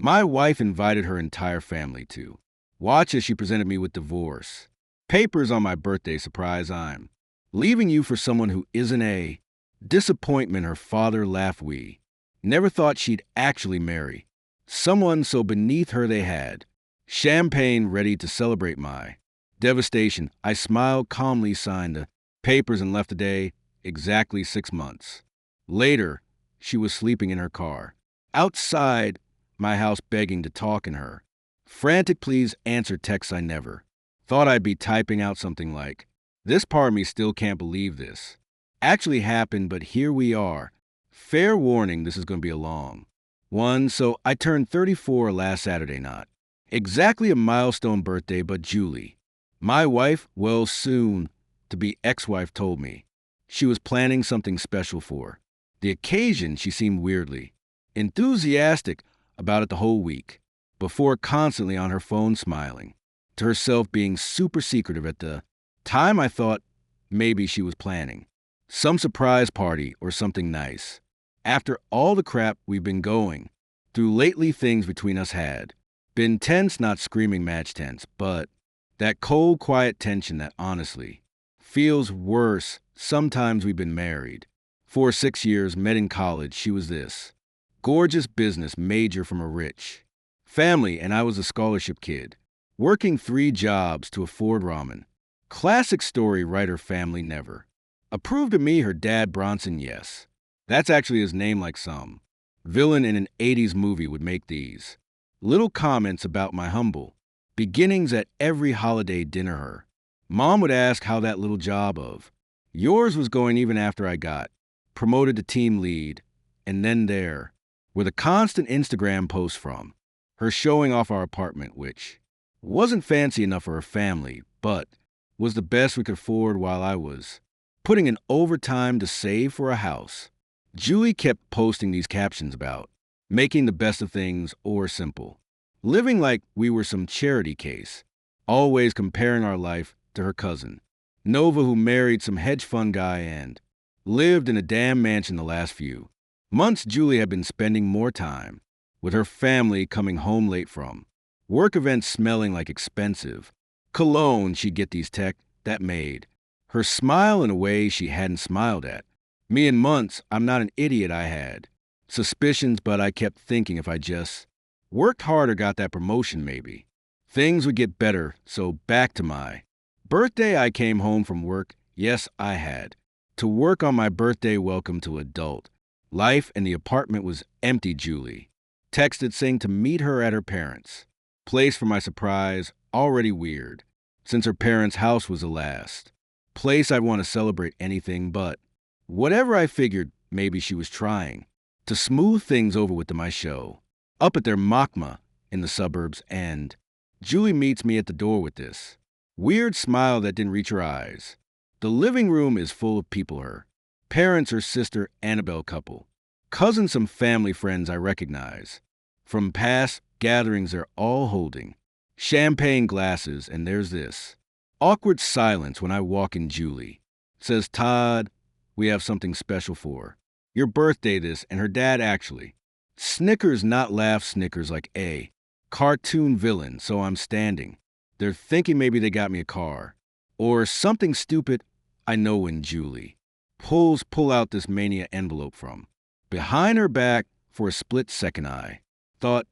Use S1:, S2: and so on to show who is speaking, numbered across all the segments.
S1: My wife invited her entire family to watch as she presented me with divorce. Papers on my birthday surprise I'm leaving you for someone who isn't a disappointment. Her father laughed. We never thought she'd actually marry someone so beneath her they had champagne ready to celebrate my devastation. I smiled calmly, signed the papers, and left a day. Exactly 6 months later, she was sleeping in her car outside my house, begging to talk in her frantic please answer texts. I never thought I'd be typing out something like, "This part of me still can't believe this actually happened, but here we are. Fair warning, this is going to be a long one." So I turned 34 last Saturday, not exactly a milestone birthday, but Julie, my wife, well, soon to be ex-wife, told me she was planning something special for the occasion. She seemed weirdly enthusiastic about it the whole week, before constantly on her phone smiling to herself, being super secretive. At the time, I thought maybe she was planning some surprise party or something nice. After all the crap we've been going through lately, things between us had been tense, not screaming match tense, but that cold, quiet tension that honestly feels worse. Sometimes. We've been married for 6 years, met in college. She was this gorgeous business major from a rich family, and I was a scholarship kid, working 3 jobs to afford ramen. Classic story, right? Her family never approved of me. Her dad, Bronson, yes, that's actually his name, like some villain in an 80s movie, would make these little comments about my humble beginnings at every holiday dinner. Her mom would ask how that little job of yours was going, even after I got promoted to team lead. And then there were the constant Instagram posts from her showing off our apartment, which wasn't fancy enough for her family, but was the best we could afford, while I was putting in overtime to save for a house. Julie kept posting these captions about making the best of things, or simple living, like we were some charity case, always comparing our life to her cousin Nova, who married some hedge fund guy and lived in a damn mansion the last few months. Julie had been spending more time with her family, coming home late from work events, smelling like expensive cologne. She'd get these texts that made her smile in a way she hadn't smiled at me in months. I'm not an idiot. I had suspicions, but I kept thinking if I just worked harder, got that promotion, maybe things would get better. So back to my birthday, I came home from work. Yes, I had to work on my birthday. Welcome to adult life, and the apartment was empty. Julie texted saying to meet her at her parents' place for my surprise. Already weird, since her parents' house was the last place I'd want to celebrate anything but whatever. I figured maybe she was trying to smooth things over with my show up at their Makma in the suburbs, and Julie meets me at the door with this weird smile that didn't reach her eyes. The living room is full of people: her parents, her sister, Annabelle couple, cousins, some family friends I recognize from past gatherings. They're all holding champagne glasses, and there's this awkward silence when I walk in. Julie says, "Todd, we have something special for your birthday." This, and her dad actually snickers, not laugh, snickers like a cartoon villain. So I'm standing there thinking maybe they got me a car or something stupid. I know when Julie pull out this mania envelope from behind her back. For a split second, I thought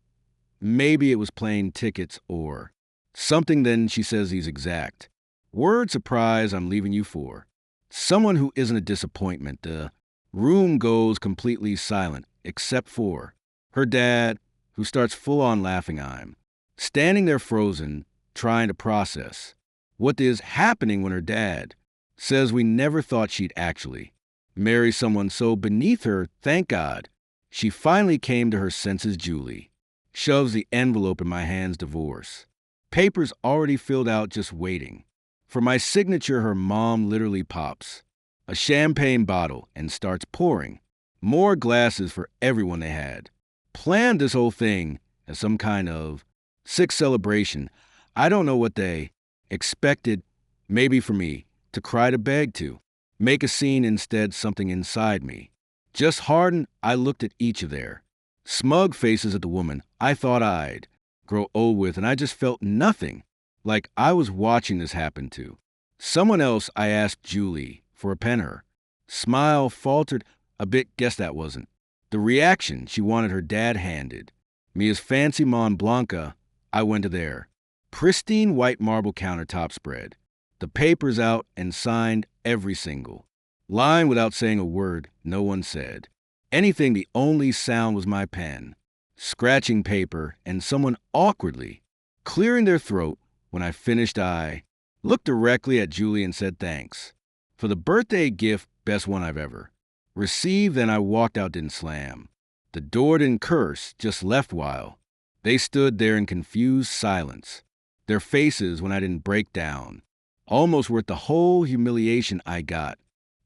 S1: maybe it was plane tickets or something. Then she says these exact words: "Surprise, I'm leaving you for someone who isn't a disappointment." The room goes completely silent, except for her dad, who starts full on laughing. I'm standing there frozen, trying to process what is happening when her dad says we never thought she'd actually marry someone so beneath her. Thank God she finally came to her senses. Julie shoves the envelope in my hands. Divorce papers already filled out, just waiting for my signature. Her mom literally pops a champagne bottle and starts pouring more glasses for everyone. They had planned this whole thing as some kind of sick celebration. I don't know what they expected. Maybe for me to cry, to beg, to make a scene. Instead, something inside me just hardened. I looked at each of their Smug faces at the woman I thought I'd grow old with, and I just felt nothing. Like I was watching this happen to someone else. I asked Julie for a penner. Smile faltered a bit, guess that wasn't. The reaction, she wanted her dad handed. Mia's fancy Mont Blanca, I went to there. Pristine white marble countertop spread. The papers out and signed every single line without saying a word. No one said anything. The only sound was my pen, scratching paper, and someone awkwardly clearing their throat. When I finished, I looked directly at Julie and said thanks for the birthday gift, best one I've ever received. Then I walked out, didn't slam. The door, didn't curse, just left while they stood there in confused silence. Their faces, when I didn't break down, almost worth the whole humiliation I got.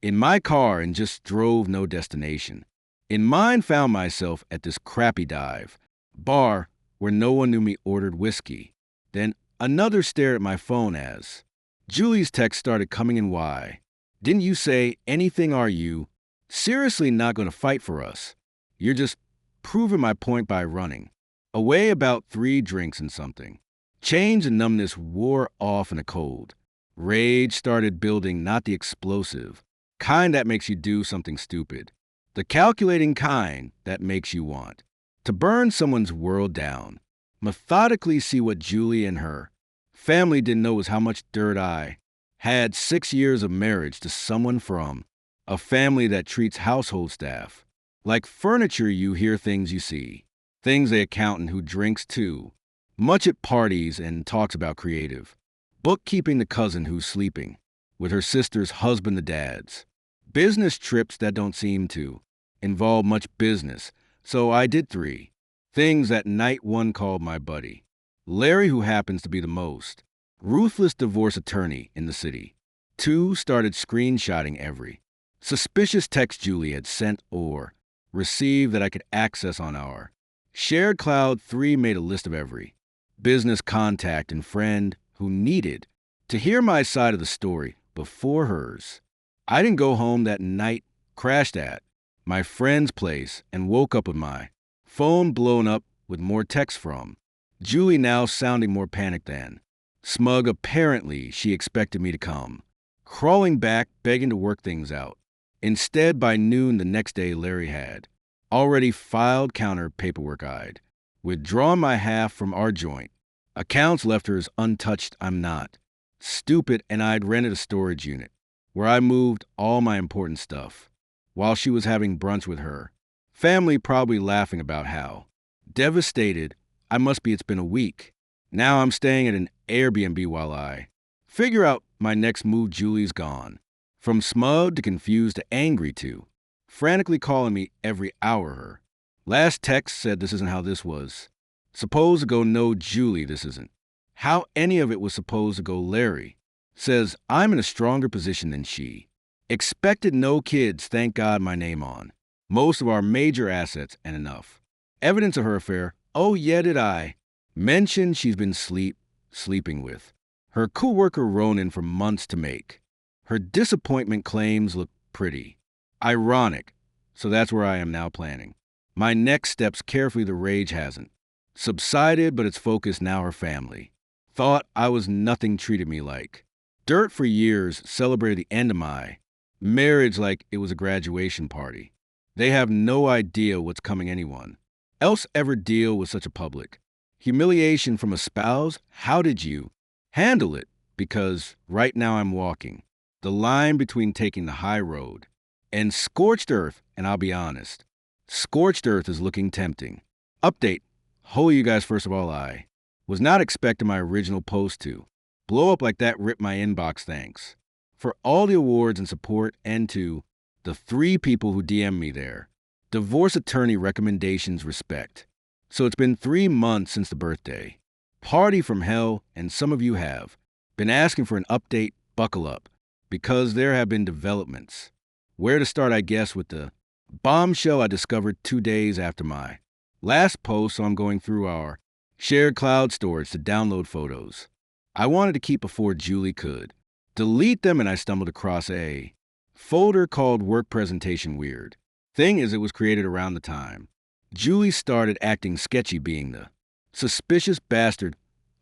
S1: In my car and just drove no destination. In mine, found myself at this crappy dive bar where no one knew me, ordered whiskey. Then another stare at my phone as Julie's text started coming in. Why didn't you say anything? Are you seriously not going to fight for us? You're just proving my point by running away. About 3 drinks and something. Change and numbness wore off in a cold. Rage started building, not the explosive kind that makes you do something stupid. The calculating kind that makes you want to burn someone's world down. Methodically see what Julie and her family didn't know was how much dirt I had. 6 years of marriage to someone from a family that treats household staff like furniture. You hear things, you see things. The accountant who drinks too much at parties and talks about creative bookkeeping. The cousin who's sleeping with her sister's husband. The dad's business trips that don't seem to involve much business. So I did 3 things that night. 1, called my buddy Larry, who happens to be the most ruthless divorce attorney in the city. 2, started screenshotting every suspicious text Julie had sent or received that I could access on our shared cloud. 3, made a list of every business contact and friend who needed to hear my side of the story before hers. I didn't go home that night, crashed at my friend's place, and woke up with my phone blown up with more texts from Julie, now sounding more panicked than smug. Apparently, she expected me to come crawling back, begging to work things out. Instead, by noon the next day, Larry had already filed counter paperwork. I'd withdrawn my half from our joint accounts, left hers untouched. I'm not stupid, and I'd rented a storage unit where I moved all my important stuff while she was having brunch with her family, probably laughing about how devastated I must be. It's been a week. Now I'm staying at an Airbnb while I figure out my next move. Julie's gone. From smug to confused to angry to frantically calling me every hour. Her last text said this isn't how this was supposed to go. No, Julie, this isn't how any of it was supposed to go. Larry says I'm in a stronger position than she expected. No kids, thank God. My name on most of our major assets and enough evidence of her affair. Oh yeah, did I mention she's been sleeping with her co-worker Ronan for months to make her disappointment claims look pretty ironic. So that's where I am now, planning my next steps carefully. The rage hasn't subsided, but it's focused now. Her family thought I was nothing, treated me like dirt for years, celebrated the end of my marriage like it was a graduation party. They have no idea what's coming. Anyone else ever deal with such a public humiliation from a spouse? How did you handle it? Because right now I'm walking the line between taking the high road and scorched earth, and I'll be honest, scorched earth is looking tempting. Update. Holy you guys, first of all, I was not expecting my original post to blow up like that. Rip my inbox. Thanks for all the awards and support, and to the 3 people who DM'd me there. Divorce attorney recommendations, respect. So it's been 3 months since the birthday party from hell, and some of you have been asking for an update. Buckle up, because there have been developments. Where to start, I guess, with the bombshell I discovered 2 days after my last post. So I'm going through our shared cloud storage to download photos I wanted to keep before Julie could delete them, and I stumbled across a folder called Work Presentation. Weird thing is, it was created around the time Julie started acting sketchy, being the suspicious bastard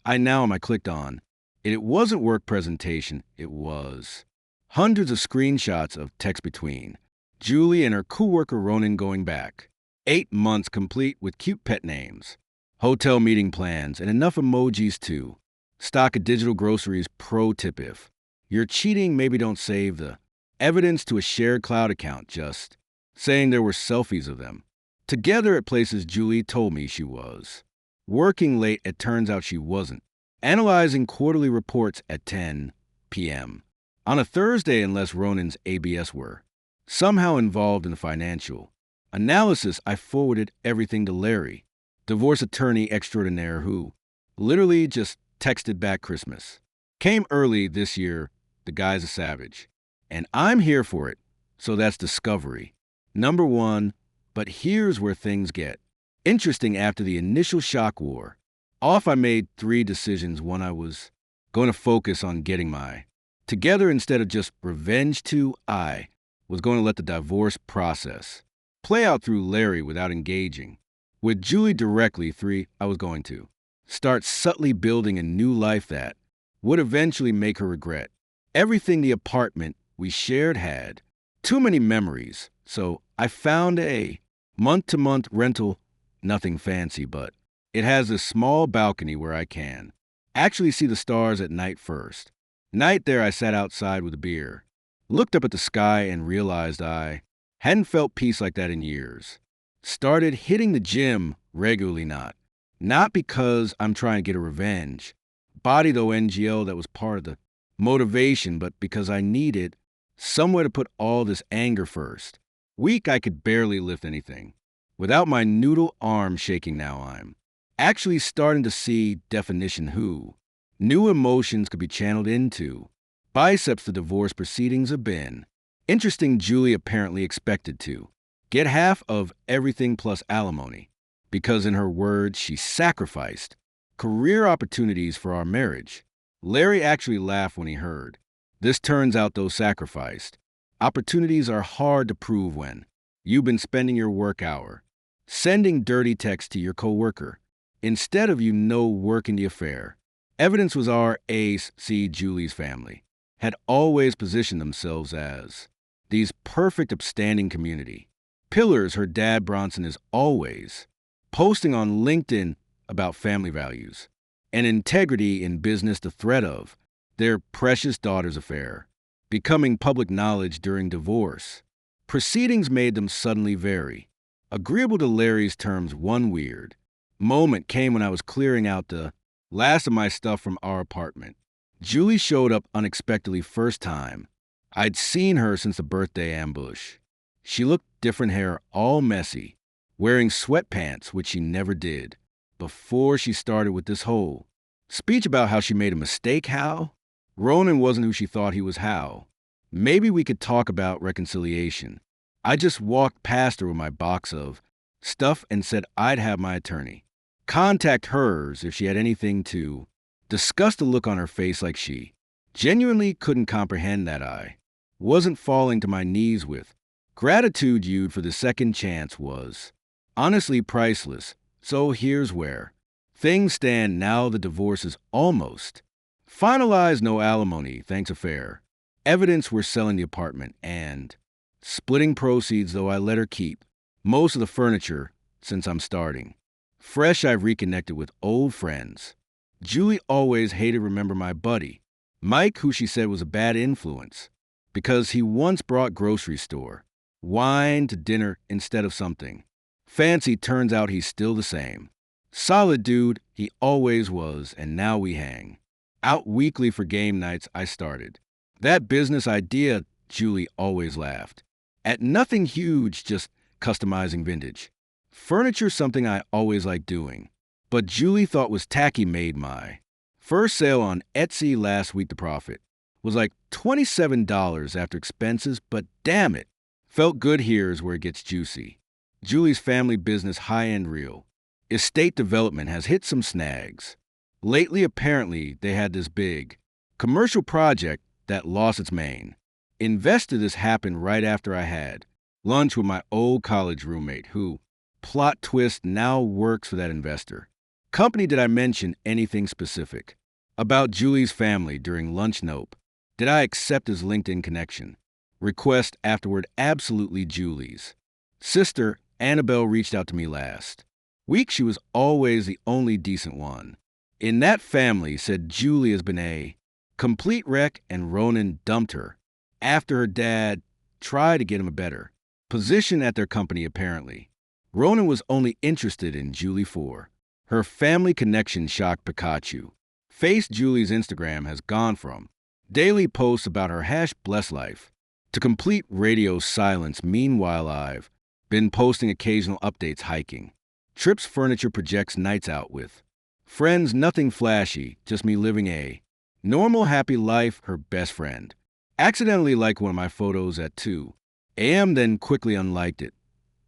S1: I clicked on. And it wasn't work presentation, it was hundreds of screenshots of text between Julie and her coworker Ronan going back 8 months, complete with cute pet names, hotel meeting plans, and enough emojis to stock a digital groceries. Pro tip: if you're cheating, maybe don't save the evidence to a shared cloud account, just saying there were selfies of them together at places Julie told me she was working late. It turns out she wasn't. Analyzing quarterly reports at 10 p.m. on a Thursday, unless Ronan's ABS were somehow involved in the financial analysis. I forwarded everything to Larry, divorce attorney extraordinaire, who literally just texted back, Christmas came early this year. The guy's a savage, and I'm here for it. So that's discovery number one. But here's where things get interesting. After the initial shock wore off, I made 3 decisions. One, I was going to focus on getting my together instead of just revenge. 2, I was going to let the divorce process play out through Larry without engaging with Julie directly. 3, I was going to start subtly building a new life that would eventually make her regret everything. The apartment we shared had too many memories, so I found a month-to-month rental. Nothing fancy, but it has a small balcony where I can actually see the stars at night. First night there, I sat outside with a beer, looked up at the sky, and realized I hadn't felt peace like that in years. Started hitting the gym regularly, not because I'm trying to get a revenge body, though NGO that was part of the motivation, but because I needed somewhere to put all this anger. First week, I could barely lift anything without my noodle arm shaking. Now I'm actually starting to see definition who new emotions could be channeled into biceps. The divorce proceedings have been interesting. Julie apparently expected to get half of everything plus alimony because, in her words, she sacrificed career opportunities for our marriage. Larry actually laughed when he heard this. Turns out those sacrificed opportunities are hard to prove when you've been spending your work hour sending dirty texts to your coworker instead of working the affair. Evidence was our ace. See, Julie's family had always positioned themselves as these perfect upstanding community pillars. Her dad, Bronson, is always posting on LinkedIn about family values and integrity in business. The threat of their precious daughter's affair becoming public knowledge during divorce proceedings made them suddenly very agreeable to Larry's terms. One weird moment came when I was clearing out the last of my stuff from our apartment. Julie showed up unexpectedly. First time I'd seen her since the birthday ambush. She looked different, hair all messy, wearing sweatpants, which she never did before she started with this whole speech about how she made a mistake. How Ronan wasn't who she thought he was. How maybe we could talk about reconciliation. I just walked past her with my box of stuff and said I'd have my attorney contact hers if she had anything to discuss. The look on her face, like she genuinely couldn't comprehend that I wasn't falling to my knees with gratitude. For the second chance was honestly priceless. So here's where things stand now. The divorce is almost finalized. No alimony, thanks affair evidence. We're selling the apartment and splitting proceeds, though I let her keep most of the furniture. Since I'm starting fresh, I've reconnected with old friends. Julie always hated, remember my buddy Mike, who she said was a bad influence because he once brought grocery store wine to dinner instead of something fancy. Turns out he's still the same solid dude he always was, and now we hang out weekly for game nights. I started that business idea. Julie always laughed at nothing huge, just customizing vintage furniture, something I always liked doing, but Julie thought was tacky. Made my first sale on Etsy last week. The profit was like $27 after expenses, but damn it, felt good. Here's where it gets juicy. Julie's family business, high-end real estate development, has hit some snags lately. Apparently, they had this big commercial project that lost its main investor. This happened right after I had lunch with my old college roommate, who Plot twist now works for that investor. Company, did I mention anything specific? About Julie's family during lunch? Nope. Did I accept his LinkedIn connection? Request afterward, absolutely Julie's. Sister, Annabelle, reached out to me last week. She was always the only decent one in that family. Said Julie has been a complete wreck and Ronan dumped her after her dad tried to get him a better position at their company apparently. Ronan was only interested in Julie for her family connection. Shocked Pikachu. Face, Julie's Instagram has gone from daily posts about her blessed life to complete radio silence. Meanwhile, I've been posting occasional updates, hiking, trips, furniture projects, nights out with friends. Nothing flashy, just me living a normal, happy life. Her best friend accidentally liked one of my photos at 2 a.m., then quickly unliked it.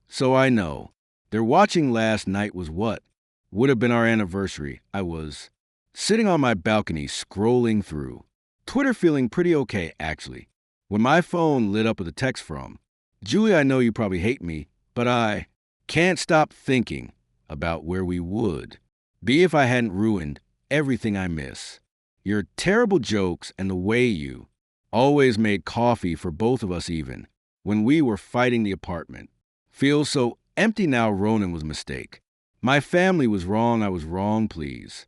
S1: So I know their watching last night was what would have been our anniversary. I was sitting on my balcony scrolling through Twitter, feeling pretty okay actually, when my phone lit up with a text from Julie. I know you probably hate me, but I can't stop thinking about where we would be if I hadn't ruined everything I miss. Your terrible jokes and the way you always made coffee for both of us even when we were fighting the apartment feels so empty now. Ronan was a mistake. My family was wrong. I was wrong. Please,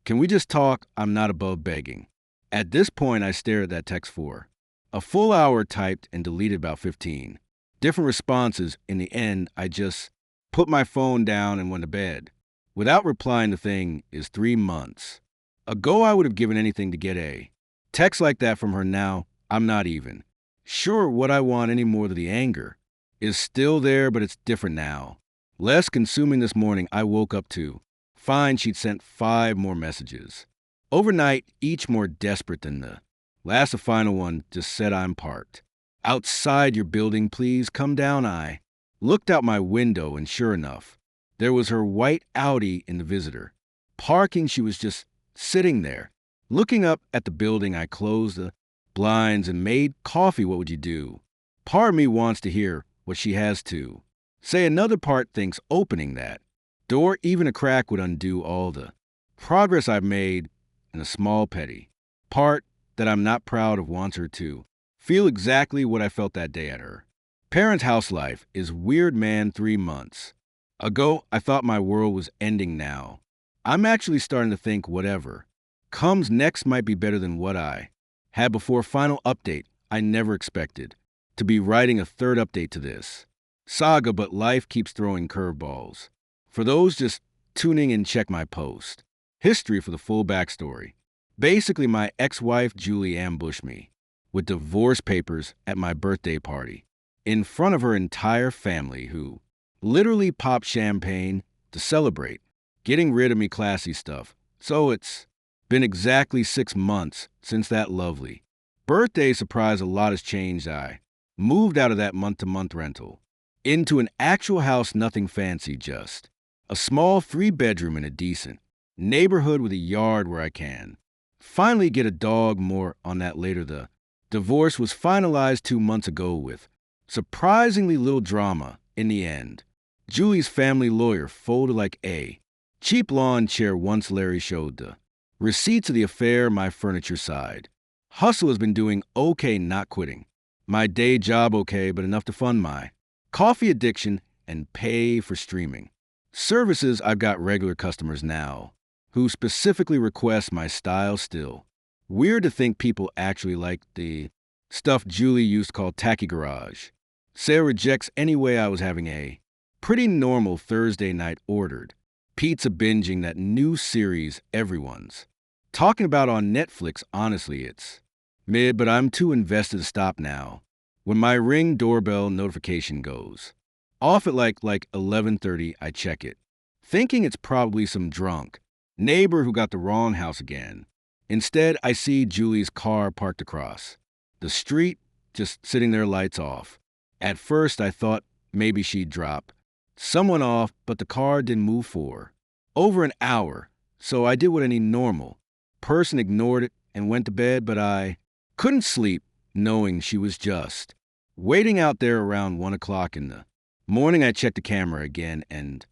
S1: can we just talk? I'm not above begging. At this point, I stared at that text for a full hour, typed and deleted about 15 different responses. In the end, I just put my phone down and went to bed without replying. The thing is, 3 months ago, I would have given anything to get a text like that from her. Now, I'm not even sure what I want any more than the anger is still there, but it's different now. Less consuming. This morning, I woke up to find she'd sent 5 more messages overnight, each more desperate than the last. The final one just said, I'm parked outside your building. Please come down. I looked out my window, and sure enough, there was her white Audi in the visitor parking. She was just sitting there, looking up at the building. I closed the blinds and made coffee. What would you do? Part of me wants to hear what she has to say. Another part thinks opening that door, even a crack, would undo all the progress I've made. And a small petty part that I'm not proud of wants her to feel exactly what I felt that day at her parents' house. Life is weird, man. 3 months ago, I thought my world was ending. Now, I'm actually starting to think whatever comes next might be better than what I had before. Final update. I never expected to be writing a 3rd update to this saga, but life keeps throwing curveballs. For those just tuning in, check my post history for the full backstory. Basically, my ex-wife Julie ambushed me with divorce papers at my birthday party in front of her entire family, who literally popped champagne to celebrate getting rid of me. Classy stuff. So it's been exactly 6 months since that lovely birthday surprise. A lot has changed. I moved out of that month-to-month rental into an actual house. Nothing fancy, just a small 3-bedroom in a decent neighborhood with a yard where I can finally get a dog. More on that later. The divorce was finalized 2 months ago with surprisingly little drama in the end. Julie's family lawyer folded like a cheap lawn chair once Larry showed the receipts of the affair. My furniture side hustle has been doing okay, not quitting my day job okay, but enough to fund my coffee addiction and pay for streaming services. I've got regular customers now who specifically request my style. Still weird to think people actually like the stuff Julie used to call tacky garage. Sarah rejects anyway. I was having a pretty normal Thursday night, ordered pizza, binging that new series everyone's talking about on Netflix. Honestly, it's mid, but I'm too invested to stop now. When my Ring doorbell notification goes off at like 11:30, I check it, thinking it's probably some drunk neighbor who got the wrong house again. Instead, I see Julie's car parked across the street, just sitting there, lights off. At first, I thought maybe she'd drop someone off, but the car didn't move for over an hour. So I did what any normal person, ignored it and went to bed. But I couldn't sleep knowing she was just waiting out there around 1 o'clock in the Morning, I checked the camera again, and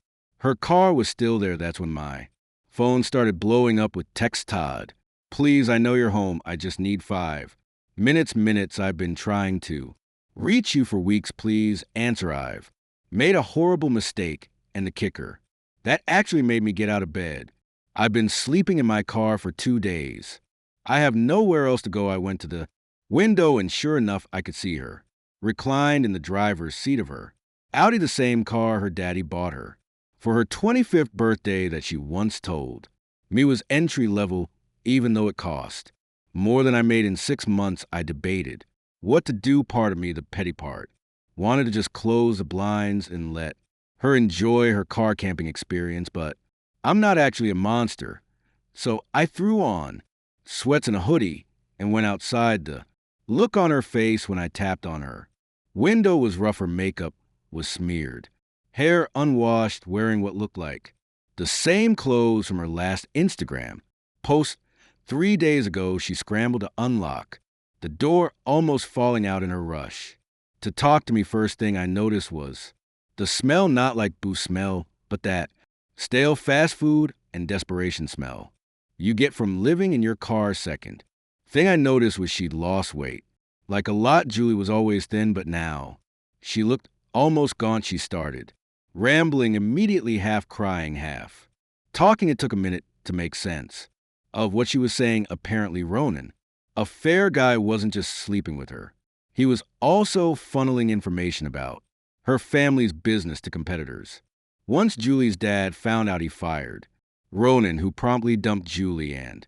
S1: her car was still there. That's when my phone started blowing up with text Todd. Please, I know you're home. I just need 5 minutes. I've been trying to reach you for weeks. Please answer. I've made a horrible mistake, and the kicker. That actually made me get out of bed. I've been sleeping in my car for 2 days. I have nowhere else to go. I went to the window, and sure enough, I could see her, reclined in the driver's seat of her Audi, the same car her daddy bought her for her 25th birthday that she once told me was entry level, even though it cost more than I made in 6 months. I debated what to do. Part of me, the petty part, wanted to just close the blinds and let her enjoy her car camping experience, but I'm not actually a monster. So I threw on sweats and a hoodie and went outside. The look on her face when I tapped on her window was rough. Her makeup was smeared, hair unwashed, wearing what looked like the same clothes from her last Instagram post 3 days ago. She scrambled to unlock the door, almost falling out in her rush to talk to me. First thing I noticed was the smell, not like booze smell, but that stale fast food and desperation smell you get from living in your car. Second thing I noticed was she'd lost weight. Like a lot. Julie was always thin, but now she looked almost gaunt. She started rambling immediately, half crying, half talking. It took a minute to make sense of what she was saying. Apparently, Ronan, a fair guy, wasn't just sleeping with her. He was also funneling information about her family's business to competitors. Once Julie's dad found out, he fired Ronan, who promptly dumped Julie and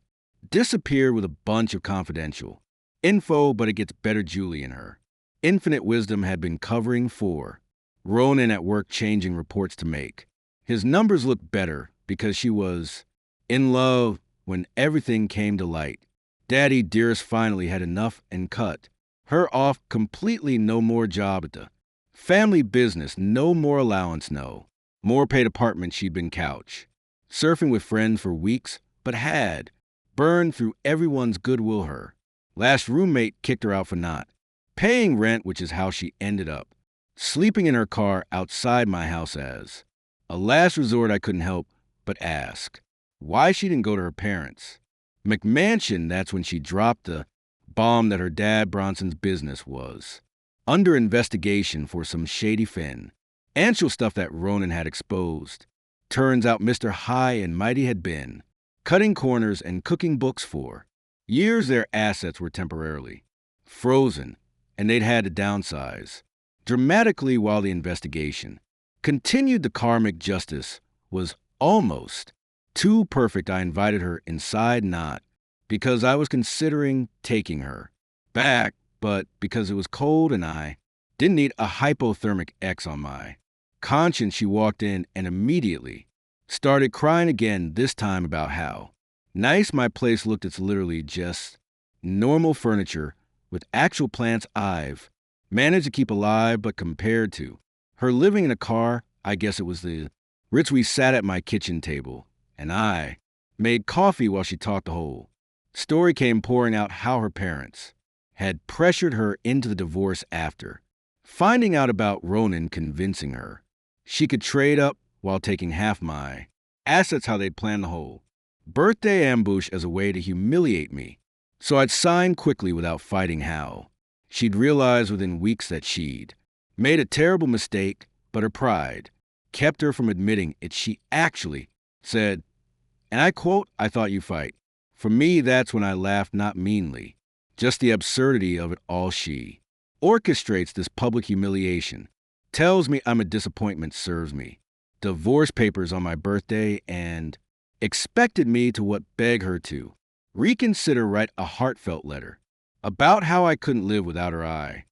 S1: disappeared with a bunch of confidential info. But it gets better. Julie, in her infinite wisdom, had been covering for Ronan at work, changing reports to make his numbers look better because she was in love. When everything came to light, Daddy Dearest finally had enough and cut her off completely. No more job at the family business, no more allowance, no more paid apartment. She'd been couch surfing with friends for weeks, but had burned through everyone's goodwill. Her last roommate kicked her out for not paying rent, which is how she ended up sleeping in her car outside my house. As a last resort, I couldn't help but ask why she didn't go to her parents' McMansion. That's when she dropped the bomb that her dad Bronson's business was under investigation for some shady financial stuff that Ronan had exposed. Turns out Mr. High and Mighty had been cutting corners and cooking books for years. Their assets were temporarily frozen, and they'd had to downsize dramatically while the investigation continued. The karmic justice was almost too perfect. I invited her inside, not because I was considering taking her back, but because it was cold and I didn't need a hypothermic X on my conscience. She walked in and immediately started crying again, this time about how nice my place looked. It's literally just normal furniture with actual plants I've managed to keep alive, but compared to her living in a car, I guess it was the Ritz. We sat at my kitchen table, and I made coffee while she talked. The whole story came pouring out how her parents had pressured her into the divorce after finding out about Ronan, convincing her she could trade up while taking half my assets. How they'd planned the whole birthday ambush as a way to humiliate me, so I'd sign quickly without fighting. How she'd realized within weeks that she'd made a terrible mistake, but her pride kept her from admitting it. She actually said, and I quote, "I thought you fight." For me, that's when I laughed, not meanly, just the absurdity of it all. She orchestrates this public humiliation, tells me I'm a disappointment, serves me divorce papers on my birthday, and expected me to beg her to reconsider, write a heartfelt letter about how I couldn't live without her. I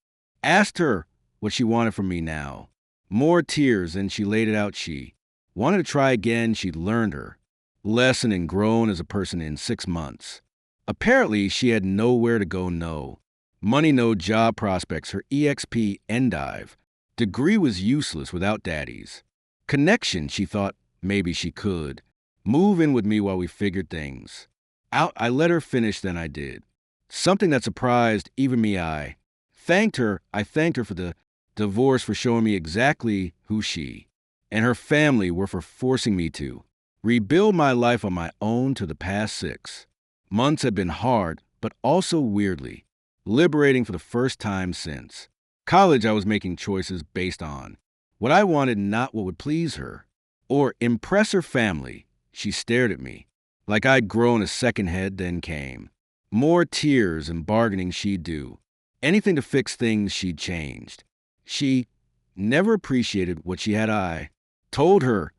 S1: asked her what she wanted from me now. More tears, and she laid it out. She wanted to try again. She'd learned her lesson and grown as a person in 6 months. Apparently, she had nowhere to go, no money, no job prospects. Her EXP endive degree was useless without Daddy's connection. She thought maybe she could move in with me while we figured things out. I let her finish, then I did something that surprised even me. I thanked her for the Divorce for showing me exactly who she and her family were for forcing me to rebuild my life on my own. To the past 6 months have been hard, but also weirdly liberating. For the first time since college, I was making choices based on what I wanted, not what would please her or impress her family. She stared at me like I'd grown a second head. Then came more tears and bargaining. She'd do anything to fix things she'd changed. She never appreciated what she had. I told her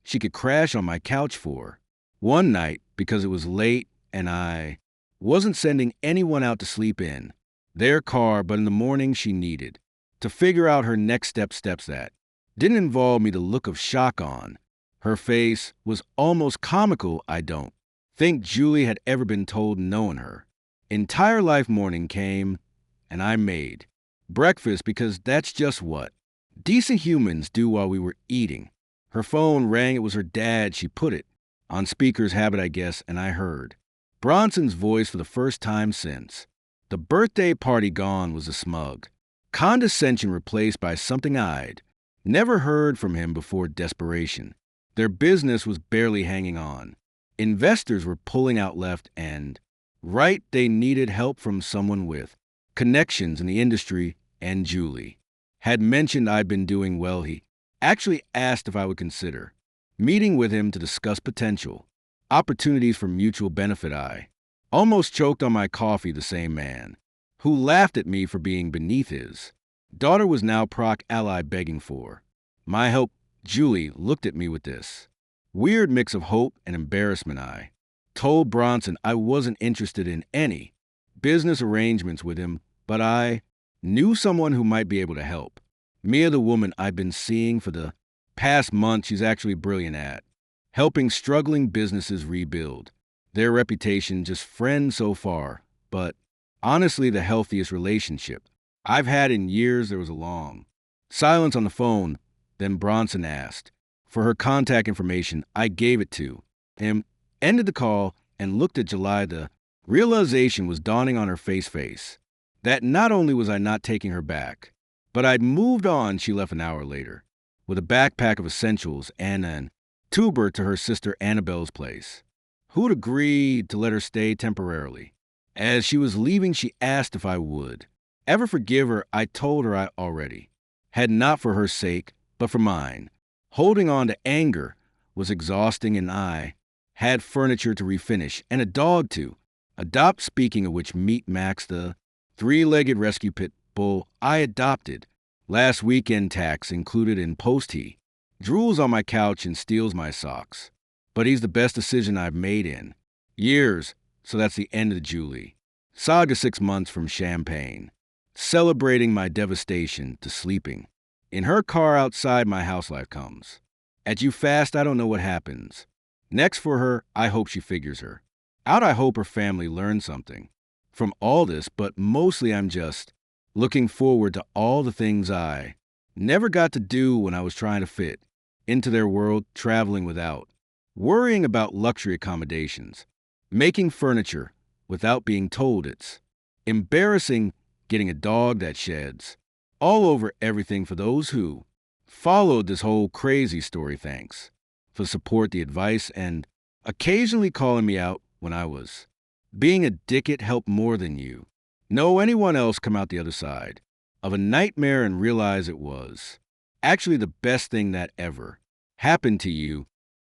S1: she could crash on my couch for one night because it was late and I wasn't sending anyone out to sleep in their car, but in the morning she needed to figure out her next steps that didn't involve me. The look of shock on her face was almost comical. I don't think Julie had ever been told knowing her entire life. Morning came and I made breakfast because that's just what decent humans do while we were eating. Her phone rang. It was her dad. She put it on speaker's, habit, I guess, and I heard Bronson's voice for the first time since the birthday party. Gone was a smug condescension replaced by something I'd never heard from him before. Desperation. Their business was barely hanging on. Investors were pulling out left and right. They needed help from someone with connections in the industry, and Julie had mentioned I'd been doing well. He actually asked if I would consider meeting with him to discuss potential opportunities for mutual benefit. I almost choked on my coffee. The same man who laughed at me for being beneath his daughter was now proc ally begging for my help. Julie looked at me with this weird mix of hope and embarrassment. I told Bronson I wasn't interested in any business arrangements with him, but I knew someone who might be able to help. Mia, the woman I've been seeing for the past month, she's actually brilliant at helping struggling businesses rebuild their reputation. Just friends so far, but honestly, the healthiest relationship I've had in years. There was a long silence on the phone. Then Bronson asked for her contact information. I gave it to him, ended the call, and looked at July. The realization was dawning on her face that not only was I not taking her back, but I'd moved on. She left an hour later with a backpack of essentials and an tuber to her sister Annabelle's place, who'd agreed to let her stay temporarily. As she was leaving, she asked if I would ever forgive her. I told her I already had, not for her sake, but for mine. Holding on to anger was exhausting, and I had furniture to refinish and a dog to adopt. Speaking of which, meet Max, the three-legged rescue pit bull I adopted last weekend. Tax included in post. He drools on my couch and steals my socks, but he's the best decision I've made in years. So that's the end of the Julie saga. 6 months from Champagne, celebrating my devastation, to sleeping in her car outside my house. Life comes at you fast. I don't know what happens next for her. I hope she figures her out. I hope her family learns something from all this, but mostly I'm just looking forward to all the things I never got to do when I was trying to fit into their world, traveling without worrying about luxury accommodations, making furniture without being told it's embarrassing, getting a dog that sheds all over everything. For those who followed this whole crazy story, thanks for support, the advice, and occasionally calling me out when I was being a dick. It helped more than you know anyone else come out the other side of a nightmare and realize it was actually the best thing that ever happened to you.